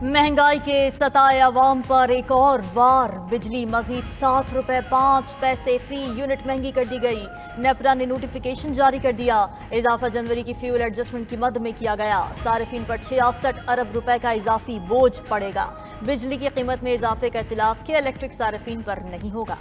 महंगाई के सताए अवाम पर एक और वार। बिजली मजीद 7 रुपए 5 पैसे फी यूनिट महंगी कर दी गई। नेपरा ने नोटिफिकेशन जारी कर दिया। इजाफा जनवरी की फ्यूल एडजस्टमेंट की मद में किया गया। सार्फिन पर 66 अरब रुपए का इजाफी बोझ पड़ेगा। बिजली की कीमत में इजाफे का इतलाक के इलेक्ट्रिक सार्फिन पर नहीं होगा।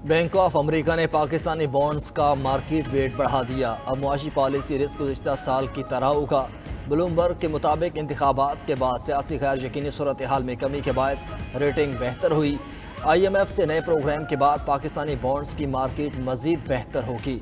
बैंक ऑफ अमेरिका ने पाकिस्तानी बॉन्ड्स का मार्केट रेट बढ़ा दिया। अब मुआशी पॉलिसी रिस्क गुज़िश्ता साल की तरह होगा। ब्लूमबर्ग के मुताबिक इंतखाबात के बाद सियासी गैर यकीनी सूरत हाल में कमी के बायस रेटिंग बेहतर हुई। IMF से नए प्रोग्राम के बाद पाकिस्तानी बॉन्ड्स की मार्केट मजीद बेहतर होगी।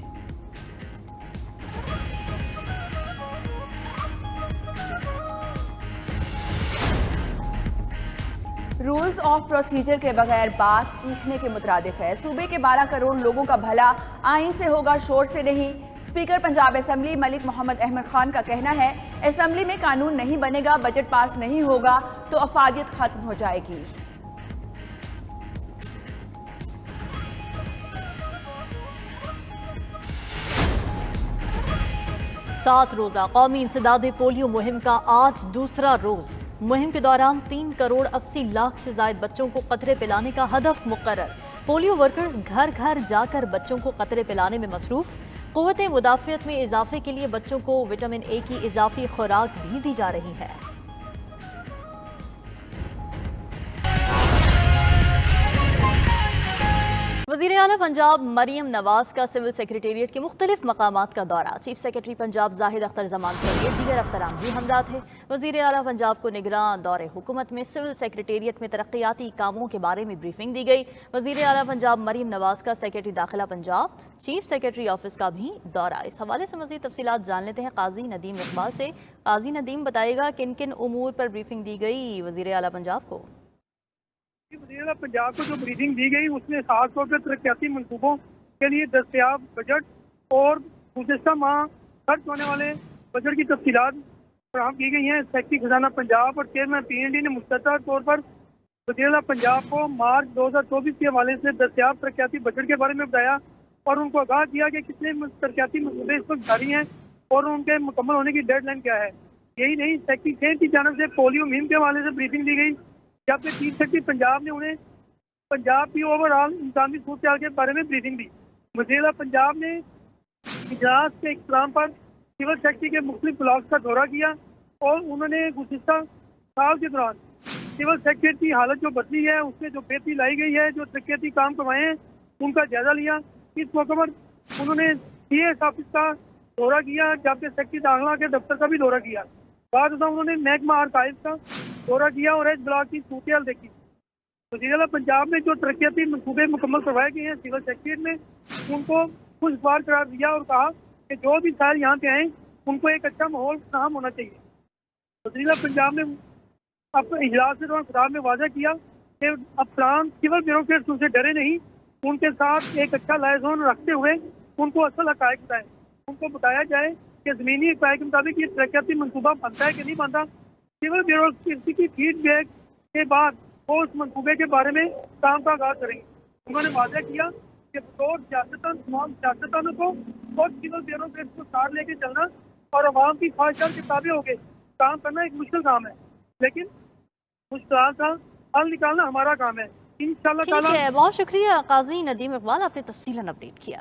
रूल्स ऑफ प्रोसीजर के बगैर बात चीखने के मुतरादिफ है। सूबे के 12 करोड़ लोगों का भला आइन से होगा, शोर से नहीं। स्पीकर पंजाब असेंबली मलिक मोहम्मद अहमद खान का कहना है, असेंबली में कानून नहीं बनेगा, बजट पास नहीं होगा तो अफादियत खत्म हो जाएगी। सात रोजा कौमी इंसदाद पोलियो मुहिम का आज दूसरा रोज। मुहिम के दौरान 3 करोड़ 80 लाख से ज्यादा बच्चों को कतरे पिलाने का हदफ मुकर्रर। पोलियो वर्कर्स घर घर जाकर बच्चों को कतरे पिलाने में मसरूफ। कुव्वत मुदाफियत में इजाफे के लिए बच्चों को विटामिन ए की इजाफी खुराक भी दी जा रही है। वज़ीर आला पंजाब मरियम नवाज का सिविल सेक्रेटेरिएट के मुख्तलिफ मकामात का दौरा। चीफ सेक्रेटरी पंजाब जाहिद अख्तर जमान समेत दीगर अफसरान भी हमरा थे। वज़ीर आला पंजाब को निगरान दौरे हुकूमत में सिविल सेक्रेटेरिएट में तरक्याती कामों के बारे में ब्रीफिंग दी गई। वज़ीर आला पंजाब मरियम नवाज का सेक्रेटरी दाखिला पंजाब चीफ सेक्रेटरी ऑफिस का भी दौरा। इस हवाले से मज़ीद तफसीलात जान लेते हैं काजी नदीम इकबाल से। काजी नदीम, बताएगा किन किन उमूर पर ब्रीफिंग दी गई वज़ीर आला पंजाब को? वज़ीर पंजाब को जो ब्रीफिंग दी गई उसमें खास तौर पर तरक्याती मनसूबों के लिए दस्तयाब बजट और गुज़िश्ता माह खर्च होने वाले बजट की तफसीलात फराहम की गई हैं। सेक्रेटरी खजाना पंजाब और चेयरमैन PND ने मुस्तदा तौर पर वज़ीर पंजाब को मार्च 2024 के हवाले से दस्तयाब तरक्याती बजट के बारे में बताया और उनको आगाह किया कि कितने तरक्याती मनसूबे इस वक्त जारी हैं और उनके मुकम्मल होने की डेडलाइन क्या है। यही नहीं, सेक्रेटरी खेल की जानब से पोलियो मुहिम के हवाले से ब्रीफिंग दी गई, जबकि चीफ सेक्रेटरी पंजाब ने उन्हें पंजाब की ओवरऑल इंसानी सूरत के बारे में ब्रीफिंग दी। वज़ीर पंजाब ने इजलास के इख्तिताम पर सिविल सेक्रेटरी के मुख्तलिफ ब्लॉक का दौरा किया और उन्होंने गुज़िश्ता साल के दौरान सिविल सेक्रेटरी की हालत जो बदली है, उसमें जो बेहतरी लाई गई है, जो तरक्याती काम करवाए हैं, उनका जायजा लिया। इस मौके पर उन्होंने CS ऑफिस का दौरा किया, जबकि सेक्रेटरी दाखिला के दफ्तर का भी दौरा किया। बाद में उन्होंने महकमा आर्काइव का दौरा किया और एच ब्लॉक की सूरत देखी। वज़ीर पंजाब में जो तरक्याती मनसूबे मुकम्मल करवाए गए हैं सिविल सेक्रेटरीट में, उनको खुशगवार करार दिया और कहा कि जो भी साल यहाँ पे आए उनको एक अच्छा माहौल फराहम होना चाहिए। वज़ीर पंजाब ने अपने इजलास के दौरान खिताब में वाज़ा किया कि अफसरान सिविल ब्यूरोक्रेट्स उनसे डरे नहीं, उनके साथ एक अच्छा लाइजोन रखते हुए उनको असल हक़ाइक़ बताएं। उनको बताया जाए कि ज़मीनी हक़ाइक़ के मुताबिक ये तरक्याती मनसूबा बनता है कि नहीं बनता। सिविल ब्यूरोक्रेसी की फीडबैक के बाद वो उस मनसूबे के बारे में काम का आगाज़ करेंगे। उन्होंने वाज़ा किया कि बतौर सियासतदान तमाम सियासतदानों को और सिविल ब्यूरोक्रेसी को साथ लेके चलना और अवाम की ख्वाहिशात के ताबे होकर काम करना एक मुश्किल काम है, लेकिन मुश्किल का हल निकालना हमारा काम है। इंशाअल्लाह ताला। बहुत शुक्रिया काजी नदीम इकबाल, आपने तफसीलन अपडेट किया।